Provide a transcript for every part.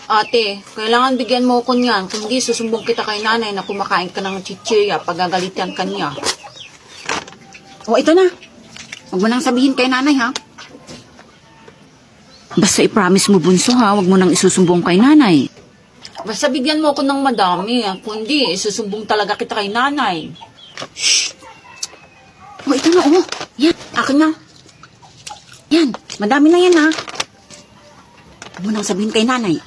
Ate, kailangan bigyan mo ko niyan. Kung di, susumbong kita kay nanay na kumakain ka ng chichirya. Pagagalitan ka niya. O, ito na. Huwag mo nang sabihin kay nanay, ha? Basta i-promise mo, bunso, ha? Huwag mo nang isusumbong kay nanay. Basta bigyan mo ko ng madami, ha? Kung di, isusumbong talaga kita kay nanay. Shh! O, ito na, oh. Yan, akin na. Yan, madami na yan, ha? Huwag mo nang sabihin kay nanay.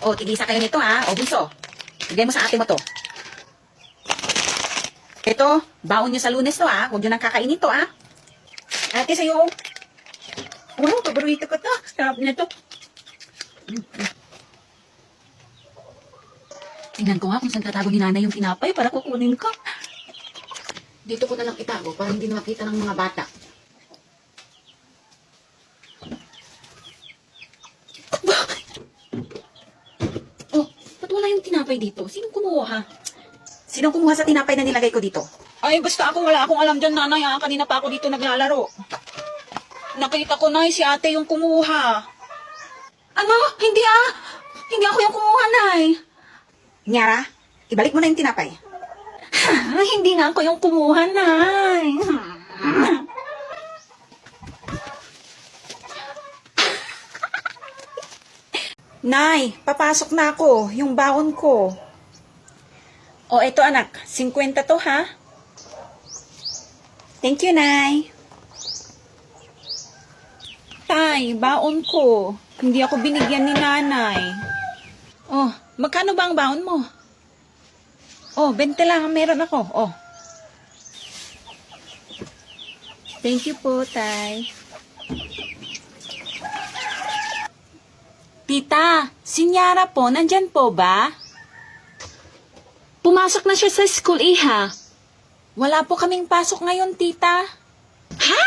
O, tigisa kayo nito, ha? O, bunso. Bigay mo sa ate mo to. Ito, baon nyo sa Lunes to, ha? Huwag nyo nang kakainin to, ha? Ate, sa'yo. Wow, paborito ko to. Sarap na to. Tingnan ko nga kung saan tatago ni nanay yung tinapay para kukunin ko. Dito ko na lang itago para hindi na makita ng mga bata. Oh, ba't wala yung tinapay dito? Sinong kumuha? Sinong kumuha sa tinapay na nilagay ko dito? Ay, basta ako wala akong alam dyan, nanay. Ha? Kanina pa ako dito naglalaro. Nakita ko na si ate yung kumuha. Ano? Hindi ah. Hindi ako yung kumuha, nay. Nyara, ibalik mo na yung tinapay. Hindi nga ako yung kumuha, nay. Nay, papasok na ako. Yung baon ko. O, eto anak. 50 to, ha? Thank you, nay. Tay, baon ko. Hindi ako binigyan ni nanay. Oh, magkano ba ang baon mo? Oh, 20 lang ang meron ako. Oh. Thank you po, tay. Tita, si Nyara po, nandyan po ba? Pumasok na siya sa school, iha. Wala po kaming pasok ngayon, tita. Ha?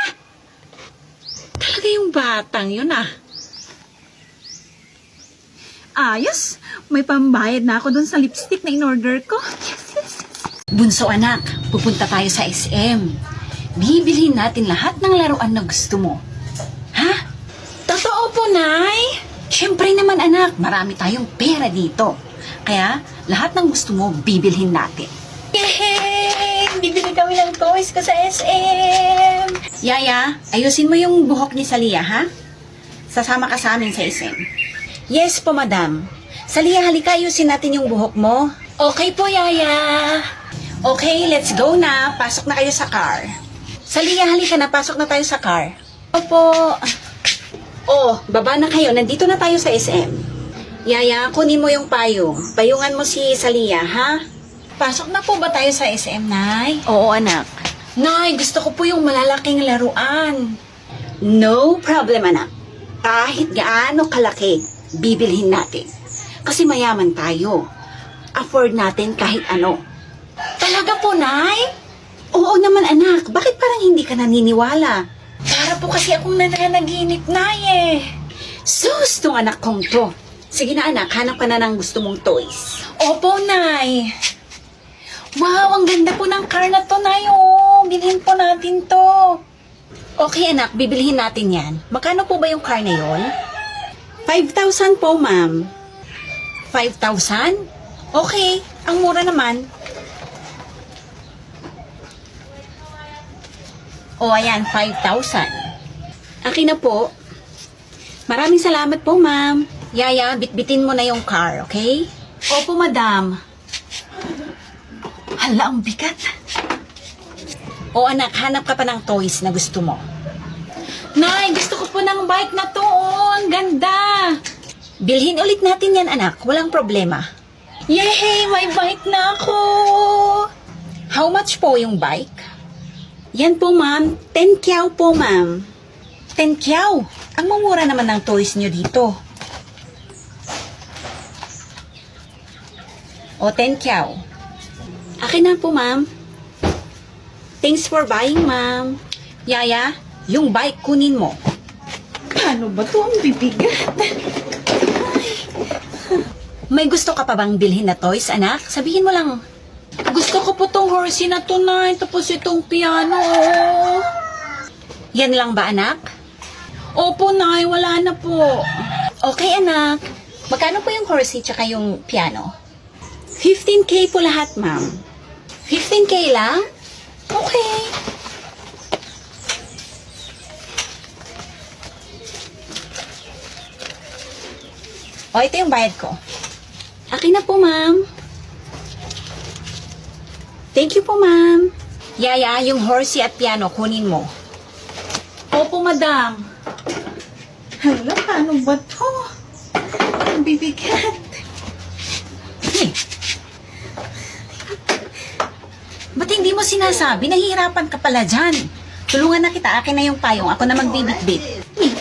Talaga yung batang yun, ah. Ayos, may pambayad na ako dun sa lipstick na in-order ko. Yes. Bunso anak, pupunta tayo sa SM. Bibilhin natin lahat ng laruan na gusto mo. Ha? Totoo po, Nay? Siyempre naman anak, marami tayong pera dito. Kaya, lahat ng gusto mo, bibilhin natin. Yay! Bibili kami ng toys ko sa SM. Yaya, ayusin mo yung buhok ni Salia, ha? Sasama ka sa amin sa SM. Yes po, madam. Salia, halika, ayusin natin yung buhok mo. Okay po, Yaya. Okay, let's go na. Pasok na kayo sa car. Salia, halika na. Pasok na tayo sa car. Opo. Oh, baba na kayo. Nandito na tayo sa SM. Yaya, kunin mo yung payong. Payungan mo si Salia, ha? Pasok na po ba tayo sa SM, Nay? Oo, anak. Nay, gusto ko po yung malalaking laruan. No problem, anak. Kahit gaano kalaki, bibilhin natin. Kasi mayaman tayo. Afford natin kahit ano. Talaga po, Nay? Oo naman, anak. Bakit parang hindi ka naniniwala? Para po kasi akong nananaginip, Nay, eh. Sus, tong anak kong to. Sige na, anak. Hanap ka na ng gusto mong toys. Opo, Nay. Wow, ang ganda po ng car na to, Nay, oh. Bilhin po natin to. Okay, anak. Bibilhin natin yan. Magkano po ba yung car na yon? 5,000 po, ma'am. 5,000? Okay, ang mura naman. O, ayan, 5,000. Akin na po. Maraming salamat po, ma'am. Yaya, bitbitin mo na yung car, okay? Opo, madam. Hala, ang bigat. O, anak, hanap ka pa ng toys na gusto mo. Nay, gusto ko po ng bike na to. Oh, ang ganda. Bilhin ulit natin yan, anak. Walang problema. Yay! May bike na ako. How much po yung bike? Yan po, ma'am. 10 kyaw po, ma'am. 10 kyaw? Ang mamura naman ng toys nyo dito. O, 10 kyaw. Akin na po, ma'am. Thanks for buying, ma'am. Yaya, yung bike kunin mo. Paano ba to? Ang bibigat. May gusto ka pa bang bilhin na toys, anak? Sabihin mo lang. Gusto ko po tong horsey na to, Nay. Tapos itong piano. Yan lang ba, anak? Opo, Nay. Wala na po. Okay, anak. Magkano po yung horsey tsaka yung piano? 15K po lahat, ma'am. 15K lang? Okay. O, ito yung bayad ko. Akin na po, ma'am. Thank you po, ma'am. Yaya, yung horsey at piano, kunin mo. Opo, madam. Hala, paano ba to? Ang bibigat. Eh. Ba't hindi mo sinasabi? Nahihirapan ka pala dyan. Tulungan na kita. Akin na yung payong. Ako na magbibit-bit. Eh.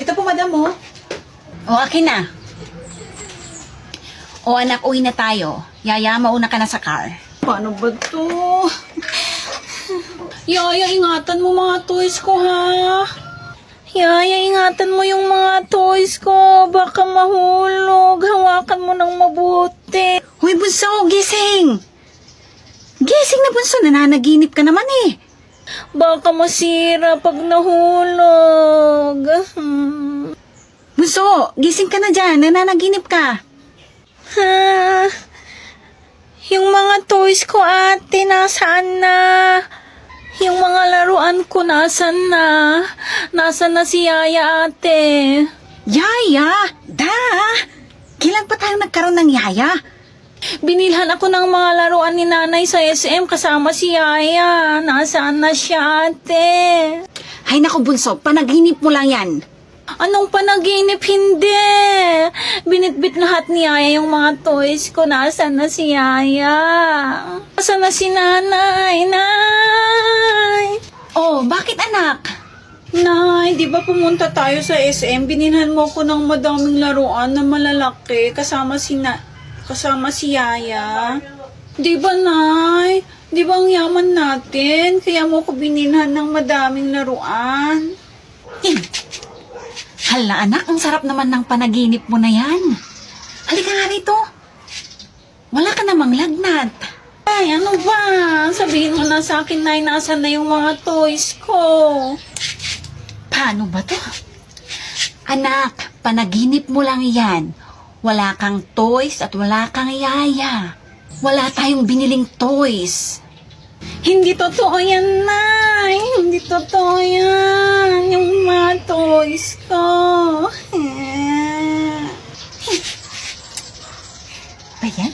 Ito po, madam, oh. O, akin na. O, anak, uwi na tayo. Yaya, mauna ka na sa car. Paano ba to? Yaya, ingatan mo mga toys ko, ha? Yaya, ingatan mo yung mga toys ko. Baka mahulog. Hawakan mo ng mabuti. Huy, bunso, gising! Gising na, bunso. Nananaginip ka naman, eh. Baka masira pag nahulog. Bunso, gising ka na dyan. Nananaginip ka. Ha? Yung mga toys ko, ate, nasaan na? Yung mga laruan ko, nasan na? Nasaan na si Yaya, ate? Yaya? Da? Kailan pa tayo nagkaroon ng Yaya? Binilhan ako ng mga laruan ni nanay sa SM kasama si Yaya. Nasaan na siya, ate? Hay naku, bunso, panaginip mo lang yan. Anong panaginip? Hindi. Binitbit lahat ni Yaya yung mga toys ko. Nasaan na si Yaya? Nasaan na si nanay? Nay! Oh, bakit anak? Nay, di ba pumunta tayo sa SM? Binilhan mo ko ng madaming laruan na malalaki kasama si Yaya. Di ba, Nay? Di ba ang yaman natin? Kaya mo ko binilhan ng madaming laruan. Hala, anak, ang sarap naman ng panaginip mo na yan. Halika nga rito. Wala ka namang lagnat. Ay, ano ba? Sabihin mo na sa akin, Nay, nasan na yung mga toys ko? Paano ba to? Anak, panaginip mo lang yan. Wala kang toys at wala kang Yaya. Wala tayong biniling toys. Hindi totoo yan, Nay. Hindi totoo yan. Yung mga toys ko. Ba yan?